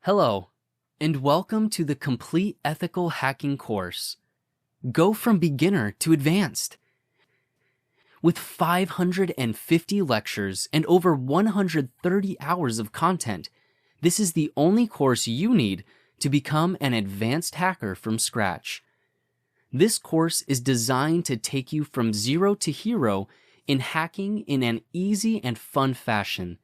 Hello, and welcome to the complete ethical hacking course. Go from beginner to advanced. With 550 lectures and over 130 hours of content, this is the only course you need to become an advanced hacker from scratch. This course is designed to take you from zero to hero in hacking in an easy and fun fashion.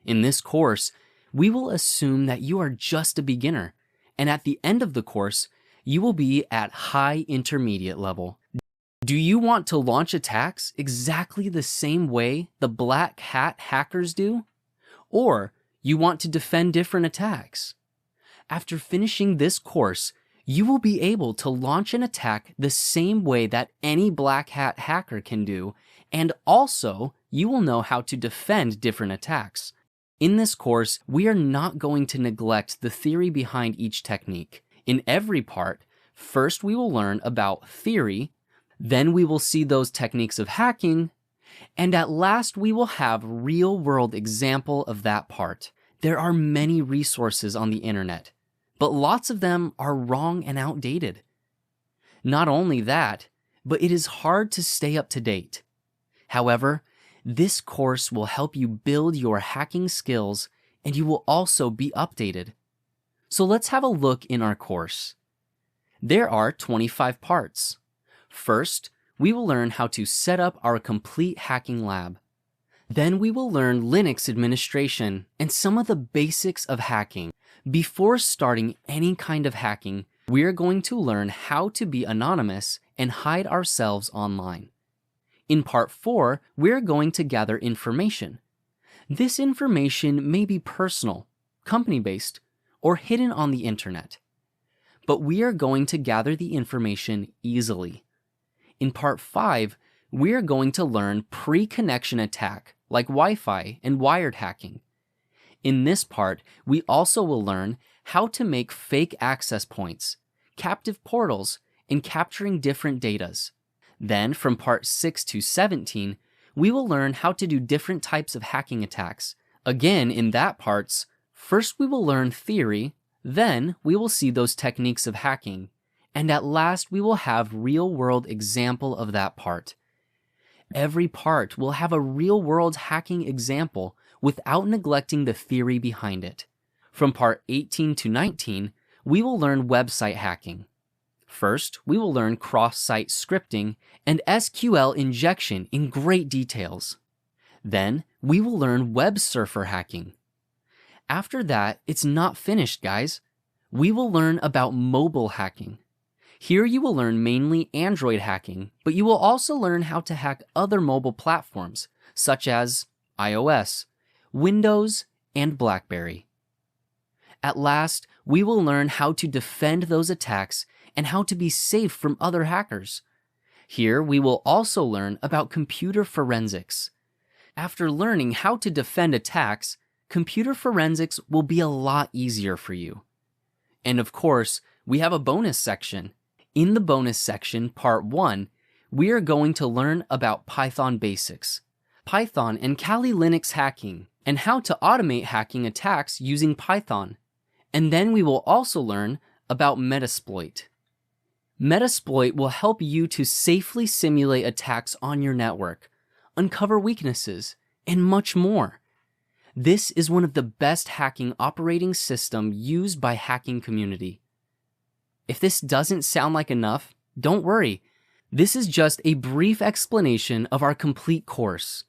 In this course, we will assume that you are just a beginner, and at the end of the course, you will be at high intermediate level. Do you want to launch attacks exactly the same way the black hat hackers do? Or you want to defend different attacks? After finishing this course, you will be able to launch an attack the same way that any black hat hacker can do, and also you will know how to defend different attacks. In this course, we are not going to neglect the theory behind each technique. In every part, first we will learn about theory, then we will see those techniques of hacking, and at last we will have real-world example of that part. There are many resources on the internet, but lots of them are wrong and outdated. Not only that, but it is hard to stay up to date. However, this course will help you build your hacking skills, and you will also be updated. So let's have a look in our course. There are 25 parts. First, we will learn how to set up our complete hacking lab. Then we will learn Linux administration and some of the basics of hacking. Before starting any kind of hacking, we are going to learn how to be anonymous and hide ourselves online. In part 4, we're going to gather information. This information may be personal, company-based, or hidden on the internet. But we are going to gather the information easily. In part 5, we're going to learn pre-connection attack, like Wi-Fi and wired hacking. In this part, we also will learn how to make fake access points, captive portals, and capturing different datas. Then, from part 6 to 17, we will learn how to do different types of hacking attacks. Again, in that parts, first we will learn theory, then we will see those techniques of hacking, and at last we will have real-world example of that part. Every part will have a real-world hacking example without neglecting the theory behind it. From part 18 to 19, we will learn website hacking. First, we will learn cross-site scripting and SQL injection in great details. Then, we will learn web surfer hacking. After that, it's not finished, guys. We will learn about mobile hacking. Here you will learn mainly Android hacking, but you will also learn how to hack other mobile platforms, such as iOS, Windows, and BlackBerry. At last, we will learn how to defend those attacks and how to be safe from other hackers. Here, we will also learn about computer forensics. After learning how to defend attacks, computer forensics will be a lot easier for you. And of course, we have a bonus section. In the bonus section, part 1, we are going to learn about Python basics, Python and Kali Linux hacking, and how to automate hacking attacks using Python. And then we will also learn about Metasploit. Metasploit will help you to safely simulate attacks on your network, uncover weaknesses, and much more. This is one of the best hacking operating systems used by hacking community. If this doesn't sound like enough, don't worry. This is just a brief explanation of our complete course.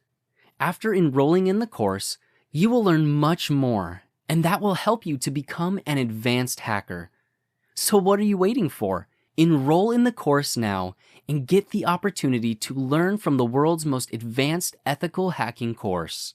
After enrolling in the course, you will learn much more, and that will help you to become an advanced hacker. So what are you waiting for? Enroll in the course now and get the opportunity to learn from the world's most advanced ethical hacking course.